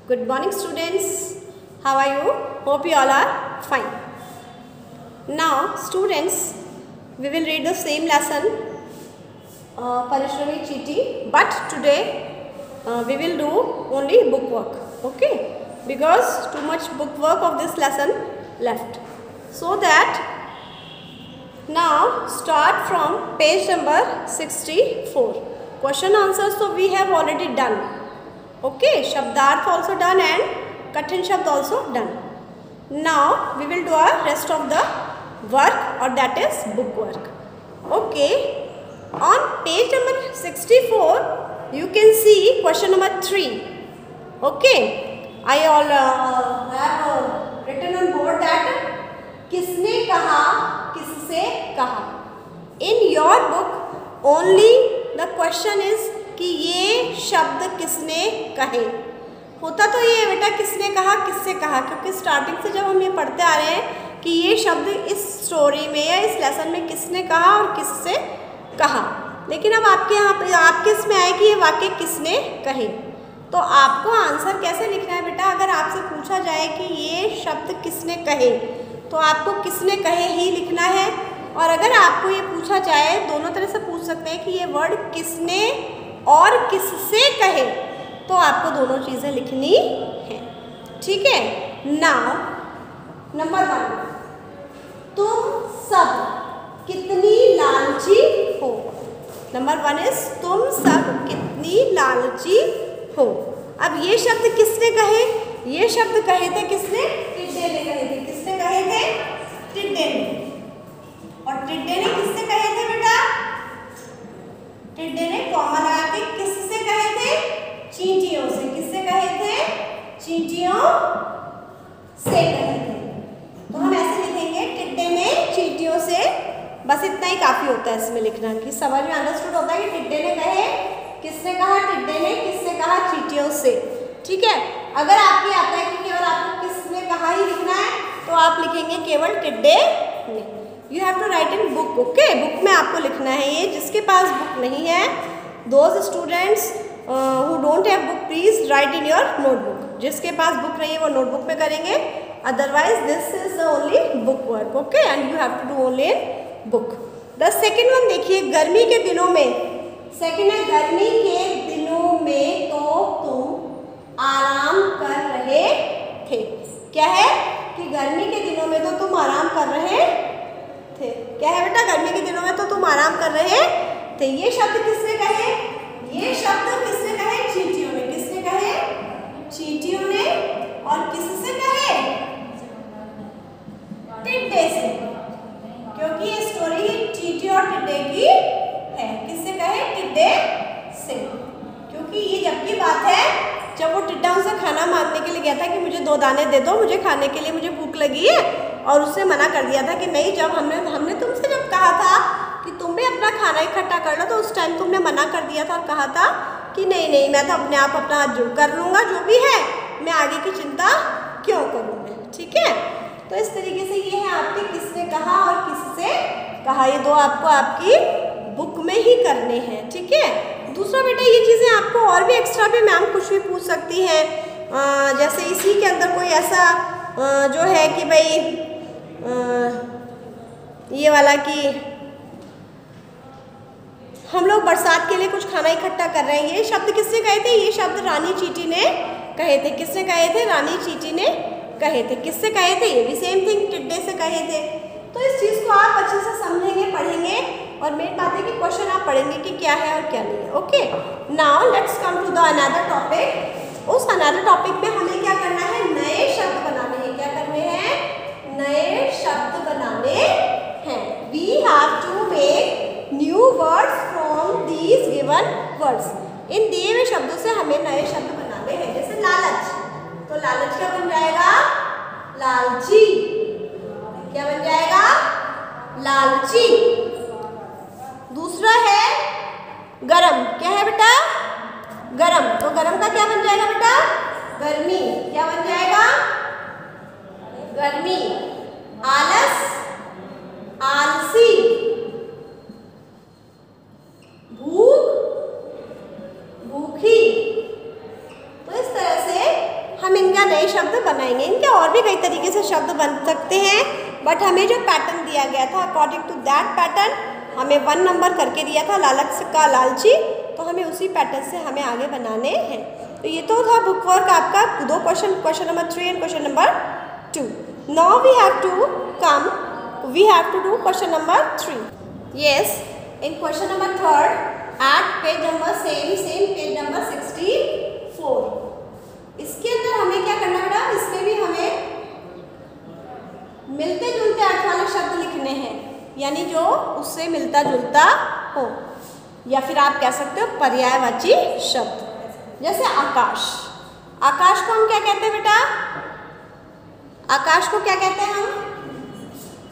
Good morning, students. How are you? Hope you all are fine. Now, students, we will read the same lesson, Parishrami Cheaty, but today we will do only book work. Okay? Because too much book work of this lesson left. So that now start from page number 64. Question answers so we have already done. Okay, Shabdarth also done and Kathin Shabd also done. Now we will do our rest of the work, or that is book work. Okay, on page number 64 you can see question number 3. Okay, I all have written on board that किसने कहा, किससे कहा. In your book only the question is कि ये शब्द किसने कहे. होता तो ये बेटा किसने कहा किससे कहा, क्योंकि स्टार्टिंग से जब हम ये पढ़ते आ रहे हैं कि ये शब्द इस स्टोरी में या इस लेसन में किसने कहा और किससे कहा. लेकिन अब आपके यहाँ पे आपके इसमें आए कि ये वाक्य किसने कहे, तो आपको आंसर कैसे लिखना है बेटा. अगर आपसे पूछा जाए कि ये शब्द किसने कहे तो आपको किसने कहे ही लिखना है. और अगर आपको ये पूछा जाए, दोनों तरह से पूछ सकते हैं कि ये वर्ड किसने और किससे कहे, तो आपको दोनों चीज़ें लिखनी है. ठीक है. नाउ नंबर 1, तुम सब कितनी लालची हो. नंबर 1 इज तुम सब कितनी लालची हो. अब ये शब्द किसने कहे, ये शब्द कहे थे किसने, टिड्डे ने कहे थे. किसने कहे थे, टिड्डे ने. और टिड्डे ने किससे कहे थे बेटा, टिड्डे ने कॉमा लगा के किससे कहे थे, चींटियों से. किससे कहे थे, चींटियों से कहे थे. तो हम ऐसे लिखेंगे टिड्डे ने चींटियों से. बस इतना ही काफी होता है इसमें लिखना कि समझ में अंडरस्टूड होता है कि टिड्डे ने कहे, किसने कहा, टिड्डे ने किससे कहा, चींटियों से. ठीक है. अगर आपके आता है कि केवल आपको किसने कहा ही लिखना है तो आप लिखेंगे केवल टिड्डे ने. You have to write in book. Okay, book में आपको लिखना है ये. जिसके पास बुक नहीं है, those students who don't have book please write in your notebook. जिसके पास बुक नहीं है वो नोटबुक में करेंगे, otherwise this is only book work. Okay, and you have to do only in book. The second one देखिए, गर्मी के दिनों में. सेकेंड है गर्मी के दिनों में तो तुम आराम कर रहे थे. क्या है कि गर्मी के दिनों में तो तुम आराम कर रहे थे. क्या है बेटा, गर्मी के दिनों में तो तुम आराम कर रहे थे. ये शब्द किसने कहे, ये शब्द किसने कहे, चींटियों ने. किसने कहे, चींटियों ने. और किससे कहे, टिड्डे से, क्योंकि ये स्टोरी चींटी और टिड्डे की है. किससे कहे, टिड्डे से. क्योंकि ये जब की बात है जब वो टिड्डा उसे खाना मांगने के लिए गया था कि मुझे 2 दाने दे दो, मुझे खाने के लिए, मुझे भूख लगी है. और उसने मना कर दिया था कि नहीं, जब हमने तुमसे जब कहा था कि तुम भी अपना खाना इकट्ठा कर लो, तो उस टाइम तुमने मना कर दिया था और कहा था कि नहीं मैं तो अपने आप अपना हाथ कर लूँगा, जो भी है मैं आगे की चिंता क्यों करूँगा. ठीक है. तो इस तरीके से ये है आपके किसने कहा और किससे कहा. ये 2 आपको आपकी बुक में ही करने हैं. ठीक है. दूसरा बेटा, ये चीज़ें आपको और भी एक्स्ट्रा भी मैम कुछ भी पूछ सकती हैं. जैसे इसी के अंदर कोई ऐसा जो है कि भाई ये वाला कि हम लोग बरसात के लिए कुछ खाना इकट्ठा कर रहे हैं. ये शब्द किसने कहे थे, ये शब्द रानी चींटी ने कहे थे. किसने कहे थे, रानी चींटी ने कहे थे. किससे कहे थे, ये भी सेम थिंग, टिड्डे से कहे थे. तो इस चीज़ को आप अच्छे से समझेंगे, पढ़ेंगे, और मेन बात है कि क्वेश्चन आप पढ़ेंगे कि क्या है और क्या नहीं है. Okay. Now let's come to the another topic. उस अनदर टॉपिक में हमें क्या करना है, नए शब्द बनाने हैं. क्या करने हैं, नए शब्द बनाने हैं. We have to make new words from these given words. इन दिए हुए शब्दों से हमें नए शब्द बनाने हैं. जैसे लालच, तो लालच क्या बन जाएगा, लालची. क्या बन जाएगा, लालची. दूसरा है गरम. क्या है बेटा, गरम. तो गरम का क्या बन जाएगा बेटा, गर्मी. क्या बन जाएगा, गर्मी. आलस, आलसी. भूख, भूखी. तो इस तरह से नए शब्द बनाएंगे। इनके और भी कई तरीके से शब्द बन सकते हैं, बट हमें जो पैटर्न दिया गया था अकॉर्डिंग टू दैट पैटर्न हमें 1 नंबर करके दिया था, लालच का लालची, तो हमें उसी पैटर्न से हमें आगे बनाने हैं। तो ये तो था बुक वर्क आपका 2 question, question number 3 and question number 2। Now we have to do question number 3। Yes, in question number 3 at page number same page number 64, इसके अंदर हमें क्या करना बेटा, इसमें भी हमें मिलते जुलते अर्थ वाले शब्द लिखने हैं, यानी जो उससे मिलता जुलता हो, या फिर आप कह सकते हो पर्यायवाची शब्द। जैसे आकाश, आकाश को हम क्या कहते हैं बेटा, आकाश को क्या कहते हैं हम,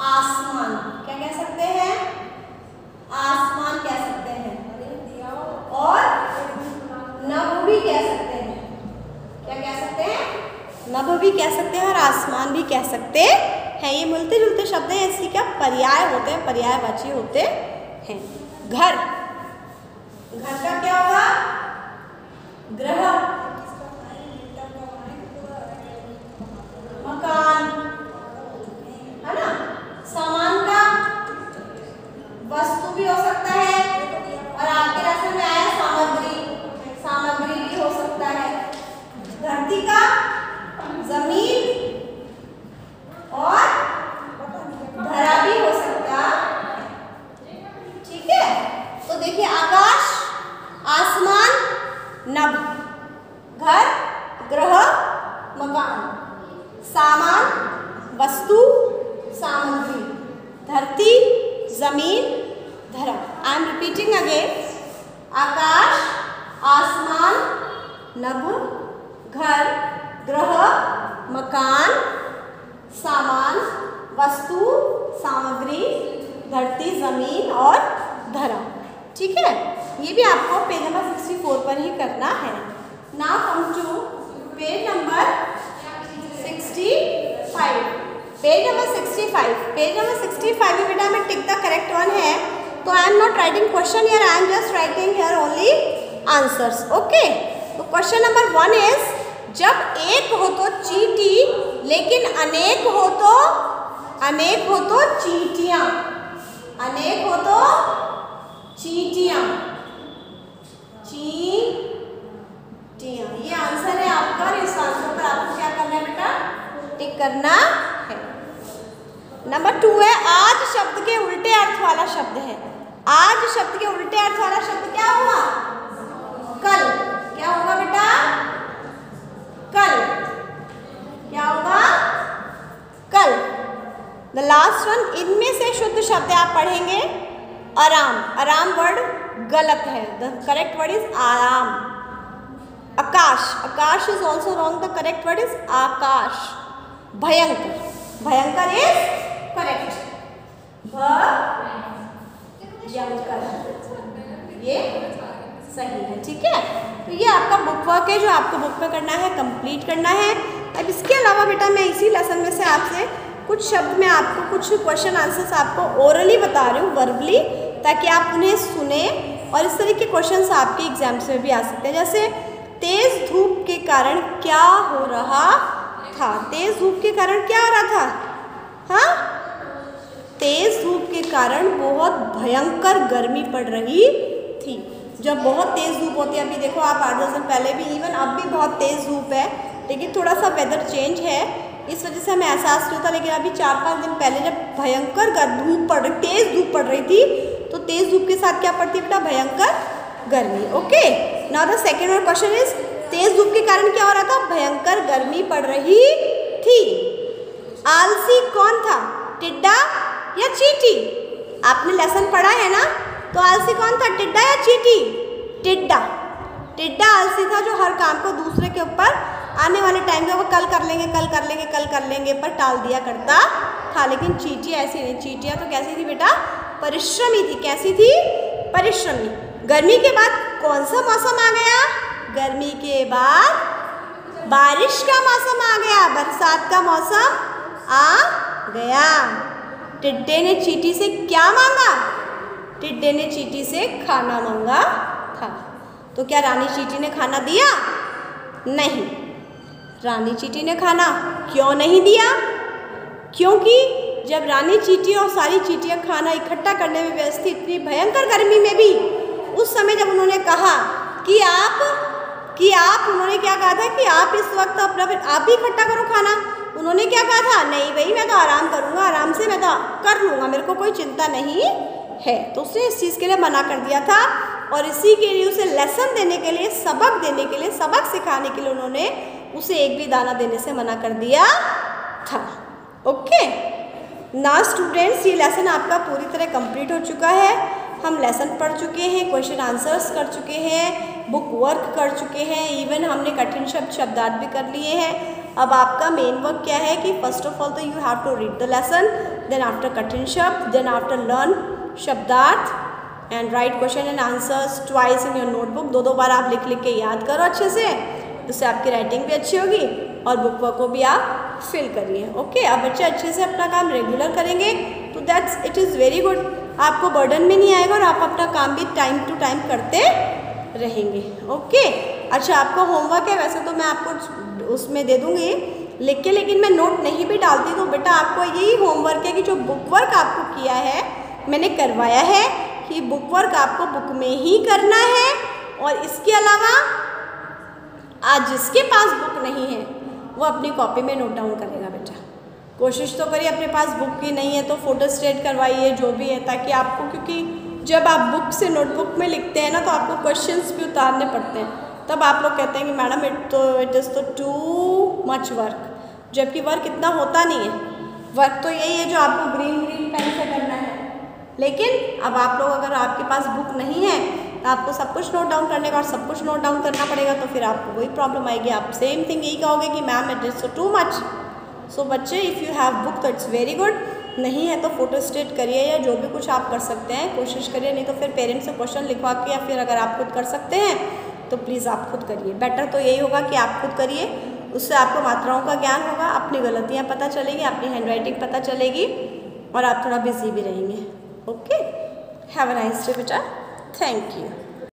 आसमान। क्या कह सकते हैं, आसमान कह सकते हैं, और नभ भी कह सकते हैं। क्या कह सकते हैं, नभ भी कह सकते हैं और आसमान भी कह सकते हैं। ये मिलते जुलते शब्द हैं, इसकी क्या पर्याय होते हैं, पर्यायवाची होते हैं। घर, घर का क्या होगा, ग्रह। मकान है ना, सामान का वस्तु भी हो सकता है, और आपके रास्ते में आया सामग्री, सामग्री भी हो सकता है। धरती का जमीन और धरा भी हो सकता है। ठीक है, तो देखिए आकाश, आसमान, नभ, घर, ग्रह, मकान, सामान, वस्तु, सामग्री, धरती, जमीन, धरा। आई एम रिपीटिंग अगेन, आकाश, आसमान, नभ, घर, ग्रह, मकान, सामान, वस्तु, सामग्री, धरती, जमीन और धरा। ठीक है, ये भी आपको पेज नंबर 64 पर ही करना है। Now come to page number 65। Page number 65, page number 65 में बेटा हमें टिक द करेक्ट वन है, तो I am not writing question here, I am just writing here only answers. Okay, तो क्वेश्चन नंबर 1 इज, जब एक हो तो चींटी लेकिन अनेक हो तो चींटियां, अनेक हो तो चींटियां, चींटियां, ये आंसर है आपका। इस आंसर पर आपको क्या करना है बेटा, टिक करना है। नंबर 2 है, आज शब्द के उल्टे अर्थ वाला शब्द है। आज शब्द के उल्टे अर्थ वाला शब्द क्या हुआ, कल। क्या होगा बेटा, कल। क्या होगा, कल। द लास्ट वन, इनमें से शुद्ध शब्द आप पढ़ेंगे आराम। आराम वर्ड गलत है, द करेक्ट वर्ड इज आराम। आकाश, आकाश is also wrong, the correct word is आकाश। भयंकर, भयंकर इज करेक्ट, भयंकर, ये सही है। ठीक है, तो ये आपका बुक वर्क है जो आपको बुक में करना है, कंप्लीट करना है। अब इसके अलावा बेटा मैं इसी लेसन में से आपसे कुछ शब्द में आपको कुछ क्वेश्चन आंसर्स आपको ओरली बता रही हूँ, वर्बली, ताकि आप उन्हें सुने और इस तरह के क्वेश्चंस आपके एग्जाम्स में भी आ सकते हैं। जैसे तेज धूप के कारण क्या हो रहा था, तेज धूप के कारण क्या हो रहा था, हाँ, तेज धूप के कारण बहुत भयंकर गर्मी पड़ रही थी। जब बहुत तेज़ धूप होती है, अभी देखो आप 8-10 दिन पहले भी, इवन अब भी बहुत तेज़ धूप है, लेकिन थोड़ा सा वेदर चेंज है, इस वजह से हमें एहसास नहीं होता। लेकिन अभी 4-5 दिन पहले जब भयंकर धूप पड़ रही, तेज़ धूप पड़ रही थी, तो तेज़ धूप के साथ क्या पड़ती है बेटा, भयंकर गर्मी। Okay, now the second one question is, तेज़ धूप के कारण क्या हो रहा था, भयंकर गर्मी पड़ रही थी। आलसी कौन था, टिड्डा या चींटी? आपने लेसन पढ़ा है ना, तो आलसी कौन था, टिड्डा या चींटी? टिड्डा। टिड्डा आलसी था जो हर काम को दूसरे के ऊपर आने वाले टाइम में वो कल कर लेंगे, कल कर लेंगे, कल कर लेंगे पर टाल दिया करता था। लेकिन चींटी ऐसी नहीं, चींटियाँ तो कैसी थी बेटा, परिश्रमी थी। कैसी थी, परिश्रमी। गर्मी के बाद कौन सा मौसम आ गया, गर्मी के बाद बारिश का मौसम आ गया, बरसात का मौसम आ गया। टिड्डे ने चींटी से क्या मांगा, टिड्डे ने चींटी से खाना मांगा था। तो क्या रानी चींटी ने खाना दिया, नहीं। रानी चींटी ने खाना क्यों नहीं दिया? क्योंकि जब रानी चींटी और सारी चींटियाँ खाना इकट्ठा करने में व्यस्त थी, इतनी भयंकर गर्मी में भी, उस समय जब उन्होंने कहा कि आप उन्होंने क्या कहा था कि आप इस वक्त अपना फिर आप भी इकट्ठा करो खाना। उन्होंने क्या कहा था? नहीं भाई, मैं तो आराम करूँगा, आराम से मैं तो कर लूँगा, मेरे को कोई चिंता नहीं है। तो उसने इस चीज़ के लिए मना कर दिया था और इसी के लिए उसे लेसन देने के लिए, सबक देने के लिए, सबक सिखाने के लिए उन्होंने उसे एक भी दाना देने से मना कर दिया था। ओके ना स्टूडेंट्स, ये लेसन आपका पूरी तरह कंप्लीट हो चुका है। हम लेसन पढ़ चुके हैं, क्वेश्चन आंसर्स कर चुके हैं, बुक वर्क कर चुके हैं, इवन हमने कठिन शब्दार्थ भी कर लिए हैं। अब आपका मेन वर्क क्या है कि फर्स्ट ऑफ ऑल तो you have to read the lesson, then after कठिन शब्द, देन आफ्टर लर्न शब्दार्थ and write question and answers twice in your notebook. 2 बार आप लिख के याद करो अच्छे से, इससे आपकी राइटिंग भी अच्छी होगी और बुक वर्क को भी आप फिल करिए। ओके, अब बच्चे अच्छे से अपना काम रेगुलर करेंगे तो that's it is very good. आपको बर्डन भी नहीं आएगा और आप अपना काम भी टाइम टू टाइम करते रहेंगे। ओके, अच्छा आपका होमवर्क है, वैसे तो मैं आपको उसमें दे दूँगी लिख के, लेकिन मैं नोट नहीं भी डालती तो बेटा आपको यही होमवर्क है कि जो बुक वर्क आपको किया है, मैंने करवाया है कि बुक वर्क आपको बुक में ही करना है। और इसके अलावा आज जिसके पास बुक नहीं है वो अपनी कॉपी में नोट डाउन करेगा बेटा। कोशिश तो करिए, अपने पास बुक ही नहीं है तो फोटो स्टेट करवाइए जो भी है, ताकि आपको, क्योंकि जब आप बुक से नोटबुक में लिखते हैं ना तो आपको क्वेश्चंस भी उतारने पड़ते हैं, तब आप लोग कहते हैं कि मैडम इट इज़ तो टू मच वर्क, जबकि वर्क इतना होता नहीं है। वर्क तो यही है जो आपको ग्रीन पेन से करना है। लेकिन अब आप लोग, अगर आपके पास बुक नहीं है तो आपको सब कुछ नोट डाउन करने का और सब कुछ नोट डाउन करना पड़ेगा, तो फिर आपको वही प्रॉब्लम आएगी। आप सेम थिंग यही कहोगे कि ma'am it is too much. So बच्चे, इफ़ यू हैव बुक तो इट्स वेरी गुड, नहीं है तो फोटो स्टेट करिए या जो भी कुछ आप कर सकते हैं कोशिश करिए, नहीं तो फिर पेरेंट्स से क्वेश्चन लिखवा के, या फिर अगर आप खुद कर सकते हैं तो प्लीज़ आप खुद करिए। बेटर तो यही होगा कि आप खुद करिए, उससे आपको मात्राओं का ज्ञान होगा, अपनी गलतियाँ पता चलेगी, अपनी हैंडराइटिंग पता चलेगी और आप थोड़ा बिजी भी रहेंगे। Okay, have a nice day बेटा, थैंक यू।